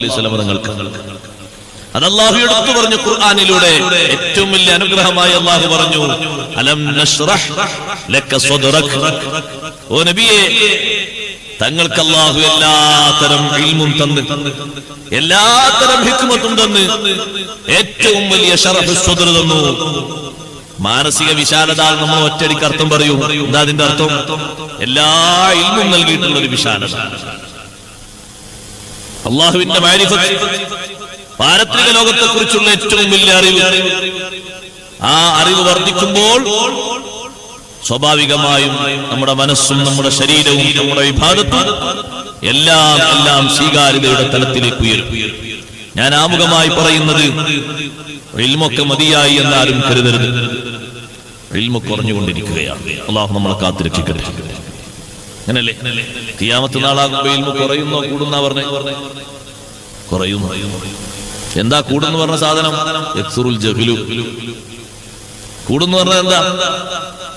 അത് അല്ലാഹു എടുത്തു പറഞ്ഞു ഖുർആനിലൂടെ. ഏറ്റവും വലിയ അനുഗ്രഹമായി അല്ലാഹു പറഞ്ഞു, അലം നശ്റഹ് ലക സദ്റക്. ഓ നബിയേ, തങ്ങൾക്ക് അല്ലാഹു എല്ലാത്തരം ഇൽമും തന്ന്, എല്ലാത്തരം ഹിക്മത്തും തന്ന്, ഏറ്റവും വലിയ ശറഹ് സദ്ർ തന്നു. മാനസിക വിശാലത നമ്മൾ ഒറ്റയടിക്ക് അർത്ഥം പറയൂ. എന്താ അതിന്റെ അർത്ഥം? എല്ലാ ഇൽമും നൽകിയിട്ടുള്ള ഒരു വിശാലത. അള്ളാഹുവിന്റെ മാരിഫത്ത്, പാരത്രിക ലോകത്തെ കുറിച്ചുള്ള ഏറ്റവും വലിയ അറിവ്. ആ അറിവ് വർദ്ധിക്കുമ്പോൾ സ്വാഭാവികമായും നമ്മുടെ മനസ്സും നമ്മുടെ ശരീരവും നമ്മുടെ വിഭാഗത്തും എല്ലാം സ്വീകാര്യതയുടെ തലത്തിലേക്ക് ഉയരും. ഞാൻ ആമുഖമായി പറയുന്നത്, ഇൽമൊക്കെ മതിയായി എന്നാരും കരുതരുത്. ഇൽമ കുറഞ്ഞുകൊണ്ടിരിക്കുകയാണ്. അള്ളാഹു നമ്മളെ കാത്തുരക്ഷിക്കട്ടെ. അങ്ങനല്ലേ? ഖിയാമത്ത് നാളാകുമ്പോ ഇൽമ കുറയുന്നോ കൂടുന്ന പറഞ്ഞേ? കുറയുന്നു. എന്താ കൂടുന്നു പറഞ്ഞ സാധനം? യക്സുറുൽ ജഹ്ലു. കൂടുന്നു പറഞ്ഞത് എന്താ?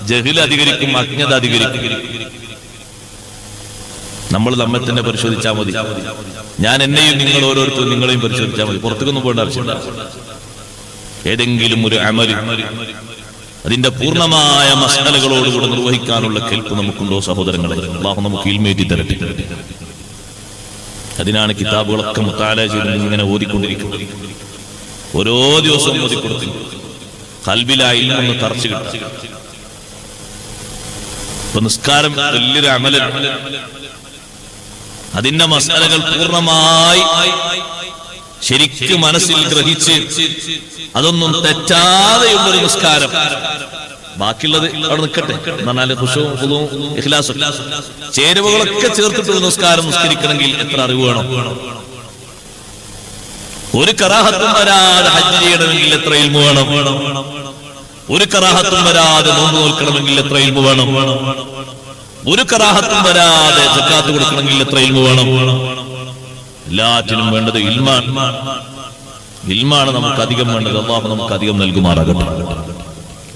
ജഹ്ൽ അധികരിക്കും, അജ്ഞത അധികരിക്കും. നമ്മൾ നമ്മെ തന്നെ പരിശോധിച്ചാൽ മതി. ഞാൻ എന്നെയും നിങ്ങൾ ഓരോരുത്തരും നിങ്ങളെയും പരിശോധിച്ചാൽ മതി. പുറത്തേക്കൊന്നും പോകേണ്ട ആവശ്യമില്ല. ഏതെങ്കിലും ഒരു അമൽ അതിന്റെ പൂർണ്ണമായ മസലകളോടുകൂടെ നിർവഹിക്കാനുള്ള കെൽപ്പ് നമുക്കുണ്ടോ സഹോദരങ്ങളെ? അല്ലാഹു നമുക്ക് ഇൽമേറ്റി തരട്ടെ. അതിനാണ് കിതാബുകളൊക്കെ മുത്താല ചെയ്ത് ഇങ്ങനെ ഓതിക്കൊണ്ടിരിക്കുന്നത്. ഓരോ ദിവസവും ഓതിക്കൊടുത്തു ഖൽബിലായി ഒന്ന് തറച്ചു കിട്ടും. ഇപ്പൊ നിസ്കാരം വലിയൊരു അമലാണ്. അതിന്റെ മസലകൾ പൂർണ്ണമായി ശരിക്കും മനസ്സിൽ ഗ്രഹിച്ച് അതൊന്നും തെറ്റാതെയുള്ളൊരു നിസ്കാരം. ബാക്കിയുള്ളത് അവിടെ നിൽക്കട്ടെ. എന്നാൽ ഇഖ്ലാസും ചേരുവകളൊക്കെ ചേർത്തിട്ടുള്ള നിസ്കാരം നിസ്കരിക്കണമെങ്കിൽ എത്ര അറിവ് വേണം? ഒരു കറാഹത്തും വരാതെ ഹജ്ജ് ചെയ്യണമെങ്കിൽ എത്ര ഇൽമു വേണം? ഒരു കറാഹത്തും വരാതെ നോമ്പ് നോൽക്കണമെങ്കിൽ എത്ര ഇൽമു വേണം? ഒരു കറാഹത്തും വരാതെ സക്കാത്ത് കൊടുക്കണമെങ്കിൽ എത്ര ഇൽമു വേണം? എല്ലാറ്റിനും വേണ്ടത് ഇൽമാണ്. ഇൽമാണ് നമുക്ക് അധികം വേണ്ടത്. അല്ലാഹു നമുക്ക് അധികം നൽകുമാറാകട്ടെ.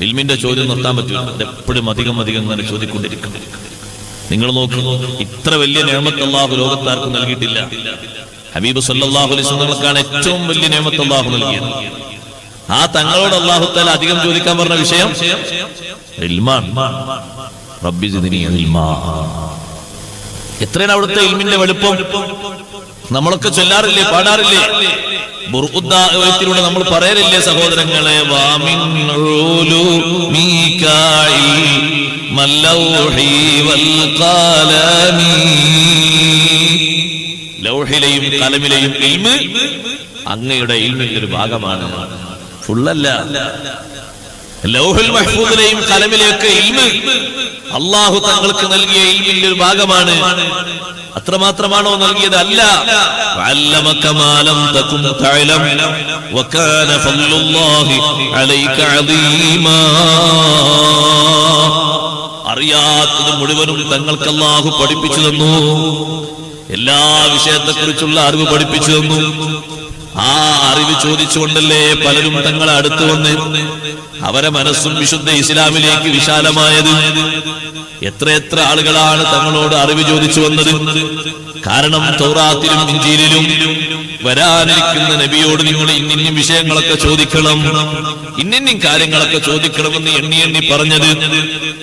ഇൽമിന്റെ ചോദ്യം നിർത്താൻ പറ്റില്ല. എപ്പോഴും അധികം ഇങ്ങനെ ചോദിക്കൊണ്ടിരിക്കും. നിങ്ങൾ നോക്കൂ, ഇത്ര വലിയ നിഅമത്ത് അല്ലാഹു ലോകത്താർക്കും നൽകിയിട്ടില്ല. ഹബീബ് സല്ലല്ലാഹു അലൈഹി വസല്ലമക്കാണ് ഏറ്റവും വലിയ നിഅമത്ത് അല്ലാഹു നൽകിയത്. ആ തങ്ങളോട് അല്ലാഹു തആല അധികം ചോദിക്കാൻ പറഞ്ഞ വിഷയം ഇൽമാണ്. റബ്ബി സിദ്നി ഇൽമാ. എത്രയാണ് അവിടുത്തെ ഇൽമിന്റെ വലുപ്പം? നമ്മളൊക്കെ ചൊല്ലാറില്ലേ, പാടാറില്ലേ? ബുർഖുദ്ദാഅത്തിലൂടെ നമ്മൾ പറയലില്ലേ സഹോദരങ്ങളെ? വാമിൻ ഉലൂമികാഇ മല്ലൗഹി വൽ ഖലമി. ലൗഹിലെയും കലമിലെയും ഇൽമ് അങ്ങയുടെ ഇൽമിന്റെ ഒരു ഭാഗമാണ്, ഫുള്ളല്ല. ലൗഹുൽ മഹ്ഫൂദിലെയും കലമിലെയൊക്കെ ഇൽമ് അല്ലാഹു തങ്ങൾക്ക് നൽകിയ ഇൽമിന്റെ ഒരു ഭാഗമാണ്. അത്രമാത്രമാണോ നൽകിയത്? അല്ല. വഅല്ലമക മാ ലം തകുൻ തഅലം വകാന ഫദ്ലുല്ലാഹി അലൈക അദീമാ. അറിയാത്തത് മുഴുവനും തങ്ങൾക്ക് അല്ലാഹു പഠിപ്പിച്ചു തന്നു. എല്ലാ വിഷയത്തെക്കുറിച്ചുള്ള അറിവ് പഠിപ്പിച്ചു തന്നു. ആ അറിവ് ചോദിച്ചുകൊണ്ടല്ലേ പലരും തങ്ങളെ അടുത്ത് വന്ന് അവരെ മനസ്സും വിശുദ്ധ ഇസ്ലാമിലേക്ക് വിശാലമായത്. എത്ര ആളുകളാണ് തങ്ങളോട് അറിവ് ചോദിച്ചു വന്നത്? കാരണം തൗറാത്തിലും ഇഞ്ചീലിലും വരാനിരിക്കുന്ന നബിയോട് നിങ്ങൾ ഇന്നിന്നും വിഷയങ്ങളൊക്കെ ചോദിക്കണം, ഇന്നിന്നും കാര്യങ്ങളൊക്കെ ചോദിക്കണമെന്ന് എണ്ണി പറഞ്ഞത്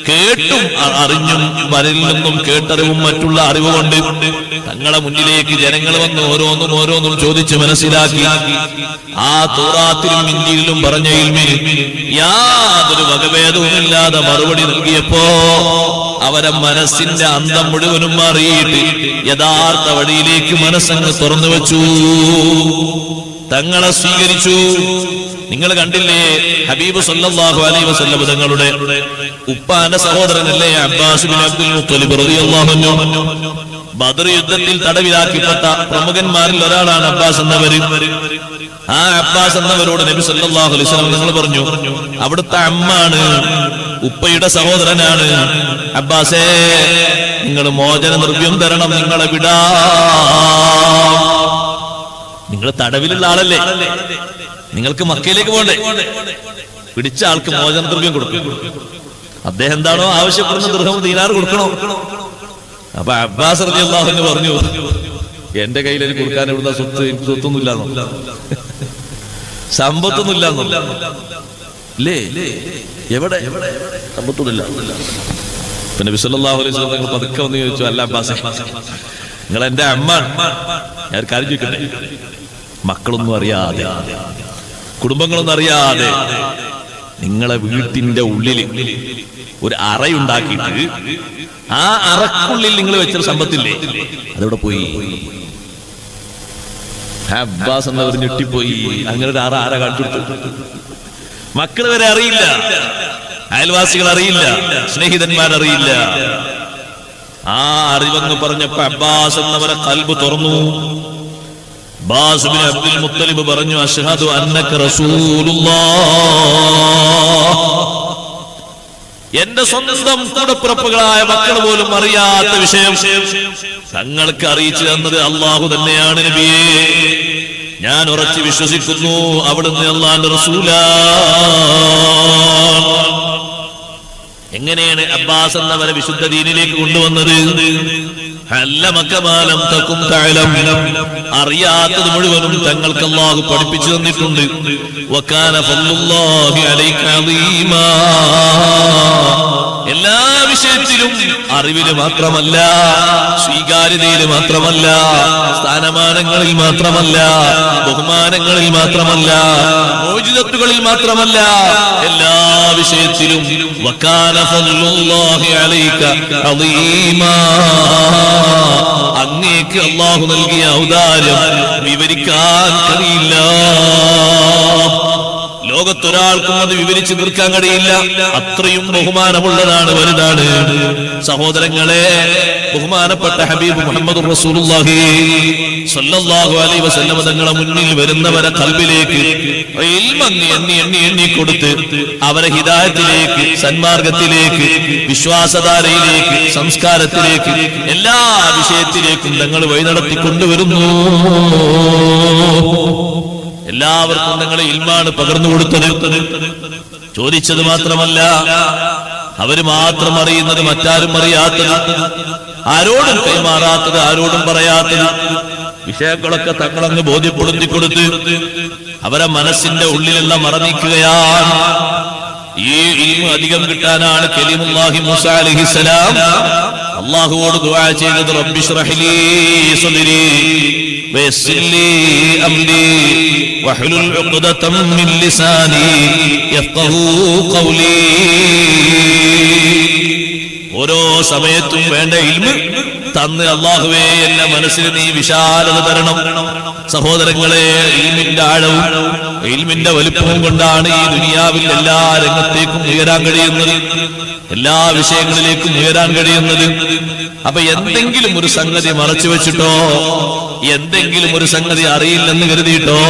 കേട്ടും അറിഞ്ഞും വരലിൽ നിന്നും കേട്ടറിവും മറ്റുള്ള അറിവ് കൊണ്ട് തങ്ങളെ മുന്നിലേക്ക് ജനങ്ങൾ വന്ന് ഓരോന്നും ചോദിച്ച് മനസ്സിലാക്കി ആ തൗറാത്തിലും ഇഞ്ചീലിലും പറഞ്ഞ ഇൽമിൽ യാതൊരു വകഭേദവുമില്ലാതെ മറുപടി നൽകിയപ്പോ അവരെ മനസ്സിന്റെ അന്തം മുഴുവനും മാറിയിട്ട് യഥാർത്ഥ വഴിയിലേക്ക് മനസ്സങ്ങ് തുറന്നു വെച്ചു, തങ്ങളെ സ്വീകരിച്ചു. നിങ്ങൾ കണ്ടില്ലേ, ഹബീബ് സല്ലല്ലാഹു അലൈഹി വസല്ലം തങ്ങളുടെ ഉപ്പാന്റെ സഹോദരനല്ലേ അബ്ബാസ് ബിൻ അബ്ദുൽ മുത്തലിബ് റളിയല്ലാഹു അൻഹു. ബദർ യുദ്ധത്തിൽ തടവിലാക്കപ്പെട്ട പ്രമുഖന്മാരിൽ ഒരാളാണ് അബ്ബാസ് എന്നവര്. ആ അബ്ബാസ് എന്നവരോട് നബി സല്ലല്ലാഹു അലൈഹി വസല്ലം നിങ്ങൾ പറഞ്ഞു, അവിടുത്തെ അമ്മാണ്, ഉപ്പയുടെ സഹോദരനാണ്. അബ്ബാസേ, നിങ്ങൾ മോചന ദ്രവ്യം തരണം, നിങ്ങളെ വിടാ. നിങ്ങൾ തടവിലുള്ള ആളല്ലേ, നിങ്ങൾക്ക് മക്കയിലേക്ക് പോകണ്ടേ? പിടിച്ച ആൾക്ക് മോചന ദ്രവ്യം കൊടുക്കും. അദ്ദേഹം എന്താണോ ആവശ്യപ്പെടുന്ന ദിർഹം ദീനാർ കൊടുക്കണോ? അപ്പൊ അബ്ബാസ് റളിയല്ലാഹു അൻഹു പറഞ്ഞു, എന്റെ കയ്യിൽ എനിക്ക് കൊടുക്കാൻ എവിടുന്ന സ്വത്ത്, എനിക്ക് സ്വത്തൊന്നുമില്ലാന്നോ, സമ്പത്തൊന്നുമില്ലാന്നോ? ഇല്ലേ? എവിടെ സമ്പത്തൊന്നുമില്ല. പിന്നെ നബി സല്ലല്ലാഹു അലൈഹി വസല്ലം തങ്ങൾ പതുക്കെ വന്ന് ചോദിച്ചു, അല്ല അബ്ബാസേ, നിങ്ങൾ എന്റെ അമ്മ, ഞാൻ കാര്യം ചോദിക്കട്ടെ, മക്കളൊന്നും അറിയാതെ, കുടുംബങ്ങളൊന്നും അറിയാതെ നിങ്ങളെ വീട്ടിന്റെ ഉള്ളിൽ ഒരു അറയുണ്ടാക്കിയിട്ട് ആ അറക്കുള്ളിൽ നിങ്ങൾ വെച്ചൊരു സമ്പത്തില്ലേ, അതവിടെ പോയി? അബ്ബാസ് എന്നവർ ഞെട്ടിപ്പോയി. അങ്ങനെ ഒരു ആര കാണിച്ചു കൊടുത്തു. മക്കള് വരെ അറിയില്ല, അയൽവാസികൾ അറിയില്ല, സ്നേഹിതന്മാരറിയില്ല. ആ അറിവെന്ന് പറഞ്ഞപ്പോ അബ്ബാസ് എന്നവരെ ഖൽബ് തുറന്നു. അബ്ബാസ് ബിൻ അബ്ദുൽ മുത്തലിബ് പറഞ്ഞു, അശ്ഹദു അന്നക റസൂലുള്ളാഹ്. എന്റെ സ്വന്തം കൂടപ്പിറപ്പുകളായ മക്കൾ പോലും അറിയാത്ത വിഷയം തങ്ങൾക്ക് അറിയിച്ചു തന്നത് അള്ളാഹു തന്നെയാണ് നബിയേ. ഞാൻ ഉറച്ചു വിശ്വസിക്കുന്നു അവിടുന്ന് അള്ളാഹുവിന്റെ റസൂലാണ്. എങ്ങനെയാണ് അബ്ബാസ് എന്നവരെ വിശുദ്ധ ദീനിലേക്ക് കൊണ്ടുവന്നത്? അറിയാത്തത് മുഴുവനും തങ്ങൾക്ക് അല്ലാഹു പഠിപ്പിച്ചു തന്നിട്ടുണ്ട്. എല്ലാ വിഷയത്തിലും അറിവില് മാത്രമല്ല, സ്വീകാര്യതയിൽ മാത്രമല്ല, സ്ഥാനമാനങ്ങളിൽ മാത്രമല്ല, ബഹുമാനങ്ങളിൽ മാത്രമല്ല, മോചിതത്തുകളിൽ മാത്രമല്ല, എല്ലാ വിഷയത്തിലും അങ്ങേക്ക് അല്ലാഹു നൽകിയ ഔദാര്യം വിവരിക്കാൻ കഴിയില്ല. ലോകത്തൊരാൾക്കും അത് വിവരിച്ചു തീർക്കാൻ കഴിയില്ല. അത്രയും ബഹുമാനമുള്ളതാണ്, വലുതാണ്. സഹോദരങ്ങളെ, ബഹുമാനപ്പെട്ട ഹബീബ് മുഹമ്മദ് റസൂലുള്ളാഹി സ്വല്ലല്ലാഹു അലൈഹി വസല്ലം തങ്ങളെ മുന്നിൽ വരുന്നവരെ ഖൽബിലേക്ക് എണ്ണി കൊടുത്ത് അവരെ ഹിദായത്തിലേക്ക്, സന്മാർഗത്തിലേക്ക്, വിശ്വാസധാരയിലേക്ക്, സംസ്കാരത്തിലേക്ക്, എല്ലാ വിഷയത്തിലേക്കും തങ്ങൾ വഴി നടത്തി കൊണ്ടുവരുന്നു. എല്ലാവർക്കും തങ്ങളെ ഇൽമാണ് പകർന്നു കൊടുത്തത്. ചോദിച്ചത് മാത്രമല്ല, അവര് മാത്രം അറിയുന്നത്, മറ്റാരും അറിയാത്തത്, ആരോടും കൈമാറാത്തത്, ആരോടും പറയാത്തത് വിഷയങ്ങളൊക്കെ തങ്ങളങ്ങ് ബോധ്യപ്പെടുത്തി കൊടുത്ത് അവരെ മനസ്സിന്റെ ഉള്ളിലുള്ള മറനീക്കുകയാണ്. ഈ ഇൽമ് അധികം കിട്ടാനാണ് കലീമുല്ലാഹി മൂസ അലൈഹിസ്സലാം അല്ലാഹുവോട് ദുആ ചെയ്തത്. റബ്ബി ശ്റഹ് ലീ സദ്രി വയസ്സിർ ലീ അംരി വഹ്ലുൽ ഉഖ്ദതം മിൻ ലിസാനി യഫ്ഖഹൂ ഖൗലി. ഓരോ സമയത്തും വേണ്ട ഇൽമ് തന്ന് അല്ലാഹുവേ എന്റെ മനസ്സിന് നീ വിശാലത തരണം. സഹോദരങ്ങളെ, ഇൽമിന്റെ ആഴവും ഇൽമിന്റെ വലിപ്പവും കൊണ്ടാണ് ഈ ദുനിയാവിൽ എല്ലാ രംഗത്തേക്കും ഉയരാൻ കഴിയുന്നത്, എല്ലാ വിഷയങ്ങളിലേക്കും ഉയരാൻ കഴിയുന്നത്. അപ്പൊ എന്തെങ്കിലും ഒരു സംഗതി മറച്ചു വെച്ചിട്ടോ, എന്തെങ്കിലും ഒരു സംഗതി അറിയില്ലെന്ന് കരുതിയിട്ടോ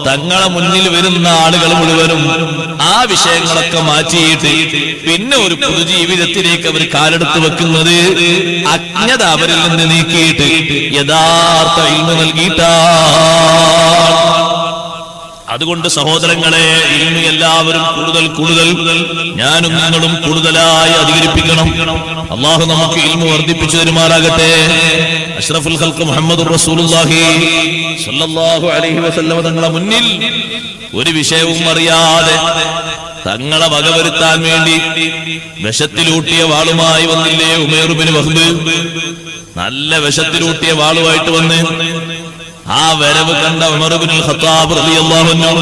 തങ്ങളെ മുന്നിൽ വരുന്ന ആളുകൾ മുഴുവനും ആ വിഷയങ്ങളൊക്കെ മാറ്റിയിട്ട് പിന്നെ ഒരു പൊതുജീവിതത്തിലേക്ക് അവർ കാലെടുത്ത് വെക്കുന്നത് അജ്ഞത അവരിൽ നിന്ന് നീക്കിയിട്ട് യഥാർത്ഥ ഇൽമ് നൽകിയിട്ടാണ്. അതുകൊണ്ട് സഹോദരങ്ങളെ, ഇൽമ് എല്ലാവരും കൂടുതൽ ഞാനും നിങ്ങളും കൂടുതലായി അധികരിപ്പിക്കണം. അല്ലാഹു നമുക്ക് ഇൽമു വർദ്ധിപ്പിച്ചു തരുമാറാകട്ടെ. അഷ്റഫുൽ ഖൽഖ് മുഹമ്മദുർ റസൂലുള്ളാഹി സ്വല്ലല്ലാഹു അലൈഹി വസല്ലം തങ്ങളെ മുന്നിൽ ഒരു വിഷയവും അറിയാതെ തങ്ങളെ വകവരുത്താൻ വേണ്ടി വിഷത്തിലൂട്ടിയ വാളുമായി വന്നില്ലേ ഉമൈർ ഇബ്നു വഹ്ബ്? നല്ല വിഷത്തിലൂട്ടിയ വാളുമായിട്ട് വന്ന് ആ വരവ് കണ്ട ഉമർ ഇബ്നുൽ ഖത്താബ് റളിയല്ലാഹു അൻഹു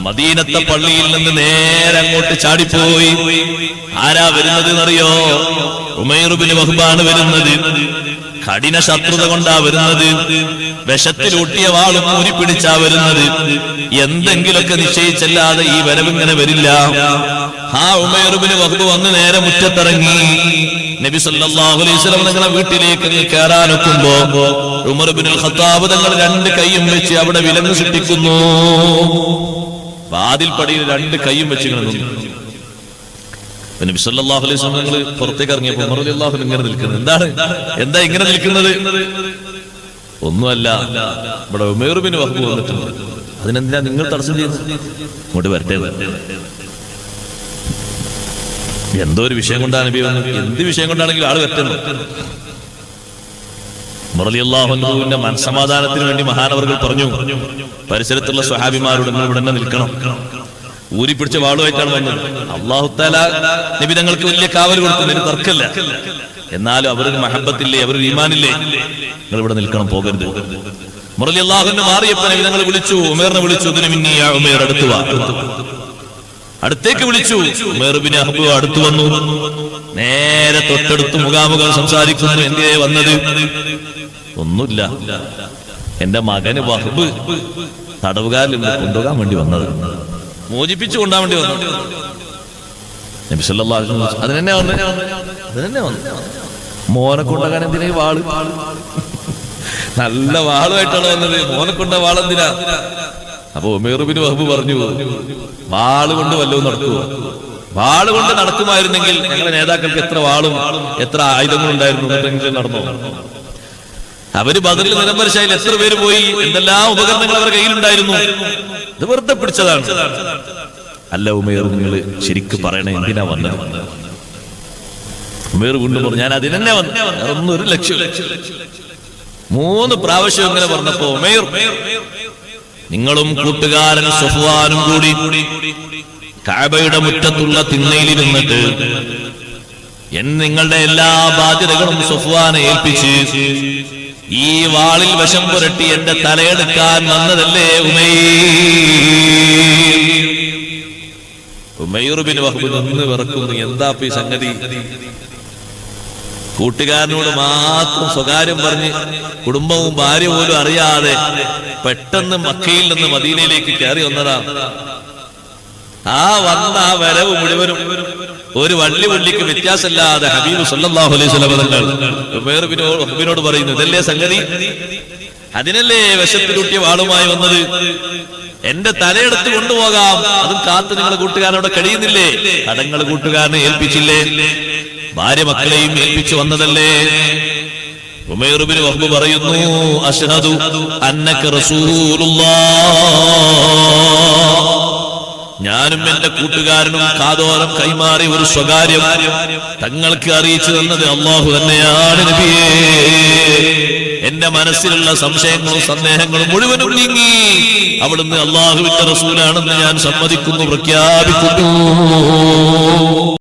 മദീനത്തെ പള്ളിയിൽ നിന്ന് നേരെ അങ്ങോട്ട് ചാടിപ്പോയി. ആരാ വരുന്നത് എന്നറിയോ? ഉമൈർ ഇബ്നു വഹ്ബാണ് വരുന്നത്. കഠിന ശത്രുത കൊണ്ടാ വരുന്നത്. വിഷത്തിലൂട്ടിയ വാളും ഊരി പിടിച്ചാ വരുന്നത്. എന്തെങ്കിലുമൊക്കെ നിശ്ചയിച്ചല്ലാതെ ഈ വരവിങ്ങനെ വരില്ല. ആ ഉമൈർ ഇബ്നു വഹ്ബ് വന്ന് നേരെ മുറ്റത്തിറങ്ങി. നബി സല്ലല്ലാഹു അലൈഹി വസല്ലം തങ്ങളെ വീട്ടിലേക്ക് കയറാനൊക്കുമ്പോ ഉമർ ഇബ്നുൽ ഖത്താബ് തങ്ങൾ രണ്ട് കൈയും വെച്ച് അവിടെ വിലങ്ങ് സൃഷ്ടിക്കുന്നു. വാതിൽപ്പടിയിൽ രണ്ട് കൈയും വെച്ച് ഇങ്ങനെ നിന്നു. നബി സല്ലല്ലാഹു അലൈഹി വസല്ലം തങ്ങൾ പുറത്തേക്ക് ഇറങ്ങിയപ്പോൾ ഉമർ റളിയല്ലാഹു അൻഹു ഇങ്ങനെ നിൽക്കുന്നത്. എന്താ ഇങ്ങനെ നിൽക്കുന്നത്? ഒന്നുമല്ല, ഇവിടെ ഉമൈർ ഇബ്നു വഹ്ബ് വന്നിട്ടുണ്ട്. അതിനെന്തിനാ നിങ്ങൾ തടസ്സം ചെയ്യുന്നത്? ഇങ്ങോട്ട് വരട്ടെ. എന്തോ ഒരു വിഷയം കൊണ്ടാണ് നബി വന്നത്. എന്ത് വിഷയം കൊണ്ടാണെങ്കിലും ആള് വരട്ടെ. റളിയല്ലാഹു അൻഹുവിന്റെ മനസ്സമാധാനത്തിന് വേണ്ടി മഹാനവർകൾ പറഞ്ഞു, പരിസരത്തുള്ള സ്വഹാബിമാരോട് നിങ്ങൾ ഇവിടെ തന്നെ നിൽക്കണം. ഊരി പിടിച്ച വാളുമായിട്ടാണ് വന്നത്. അല്ലാഹു തആല നബി തങ്ങൾക്ക് വലിയ കാവൽ കൊടുക്കുന്നതിന് തർക്കമില്ല. എന്നാലും അവരൊരു മഹബത്തില്ലേ, അവരൊരു ഈമാനില്ലേ, നിങ്ങൾ ഇവിടെ നിൽക്കണം, പോകരുത്. റളിയല്ലാഹു അൻഹു മാറിയപ്പോൾ നബി തങ്ങൾ വിളിച്ചു, ഉമേറിനെ വിളിച്ചു, ഇതിന് മിന്നി യാ ഉമേർ, അടുത്തു വാ. അടുത്തേക്ക് വിളിച്ചു. ഉമേർ ഇബ്നു വഹബ് അടുത്തു വന്നു. നേരെ തൊട്ടടുത്ത് മുഖാമുഖം സംസാരിക്കുന്നു. എന്തിനേ വന്നത്? ഒന്നുമില്ല, എന്റെ മകന് വഹബ് തടവുകാരിൽ കൊണ്ടുപോകാൻ വേണ്ടി വന്നത്, മോചിപ്പിച്ചു കൊണ്ടാൻ വേണ്ടി വന്നത്. നബി സല്ലല്ലാഹു അലൈഹി വസല്ലം അതിനെന്നെ വന്നു. മോനെ കൊണ്ടുപോകാൻ എന്തിനാ ഈ വാള്? നല്ല വാളുമായിട്ടാണ് വന്നത്. മോനെ കൊണ്ട വാളെന്തിനാ? അപ്പൊ ഉമേർ ഇബ്നു വഹബ് പറഞ്ഞു, വാള് കൊണ്ട് വല്ലതും നടക്കുമോ? വാള് കൊണ്ട് നടക്കുമായിരുന്നെങ്കിൽ ഞങ്ങളുടെ നേതാക്കൾക്ക് എത്ര വാളും എത്ര ആയുധങ്ങളും ഉണ്ടായിരുന്നു, നടന്നോ? അവര് ബദറിൽ നിലംപരിശായിൽ എത്ര പേര് പോയി, എന്തെല്ലാം ഉപകരണങ്ങൾ അവരുടെ കയ്യിലുണ്ടായിരുന്നു. ഇത് വെറുതെ പിടിച്ചതാണ്. അല്ല ഉമേർ, നിങ്ങൾ ശരിക്കും പറയണേ, എന്തിനാ വന്നത്? ഉമേർ വീണ്ടും പറഞ്ഞു, ഞാൻ അതിനെന്നെ വന്നു, വേറൊന്നും ഒരു ലക്ഷ്യമില്ല. 3 പ്രാവശ്യം ഇങ്ങനെ പറഞ്ഞപ്പോ ഉമേർ, നിങ്ങളും കൂട്ടുകാരൻ സഫ്വാനും കൂടി കഅബയുടെ മുറ്റത്തുള്ള തിണ്ണയിലിരുന്നിട്ട് നിങ്ങളുടെ എല്ലാ ബാധ്യതകളും സഫ്വാനെ ഏൽപ്പിച്ച് ഈ വാളിൽ വശം പുരട്ടി എന്റെ തലയെടുക്കാൻ വന്നതല്ലേ ഉമൈർ ഇബ്നു വഹബ് നിന്ന് വിറക്കുന്നു. എന്താ ഈ സംഗതി? കൂട്ടുകാരനോട് മാത്രം സ്വകാര്യം പറഞ്ഞ് കുടുംബവും ഭാര്യ പോലും അറിയാതെ പെട്ടെന്ന് മക്കയിൽ നിന്ന് മദീനയിലേക്ക് കയറി വന്നതാണ്. ആ വന്ന ആ വരവ് മുഴുവനും ഒരു വള്ളിക്ക് വ്യത്യാസമില്ലാതെ ഹബീബ് സല്ലല്ലാഹു അലൈഹി വസല്ലം തങ്ങൾ ഉമൈർ ഇബ്നു വഹബിനോട് പറയുന്നു, ഇതല്ലേ സംഗതി? അതിനല്ലേ വിശപ്പിലൂട്ടിയ വാളുമായി വന്നത്? എന്റെ തലയെടുത്ത് കൊണ്ടുപോകാം, അതും കാത്ത് നിങ്ങൾ കൂട്ടുകാരനോട് കഴിയുന്നില്ലേ? കടങ്ങൾ കൂട്ടുകാരനെ ഏൽപ്പിച്ചില്ലേ? ഭാര്യ മക്കളെയും ഏൽപ്പിച്ചു വന്നതല്ലേ? ഉമൈർ ഇബ്നു വഹബ് പറയുന്നു, അശ്ഹദു അന്നക റസൂലുള്ളാഹ്, ഞാനും എന്റെ കൂട്ടുകാരനും കാതോരം കൈമാറി ഒരു സ്വകാര്യം തങ്ങൾക്ക് അറിയിച്ചു തന്നത് അല്ലാഹു തന്നെയാണ് നബിയേ. എന്റെ മനസ്സിലുള്ള സംശയങ്ങളും സന്ദേഹങ്ങളും മുഴുവനും നീങ്ങി. അവിടുന്ന് അല്ലാഹുവിന്റെ റസൂലാണെന്ന് ഞാൻ സമ്മതിക്കുന്നു, പ്രഖ്യാപിക്കുന്നു.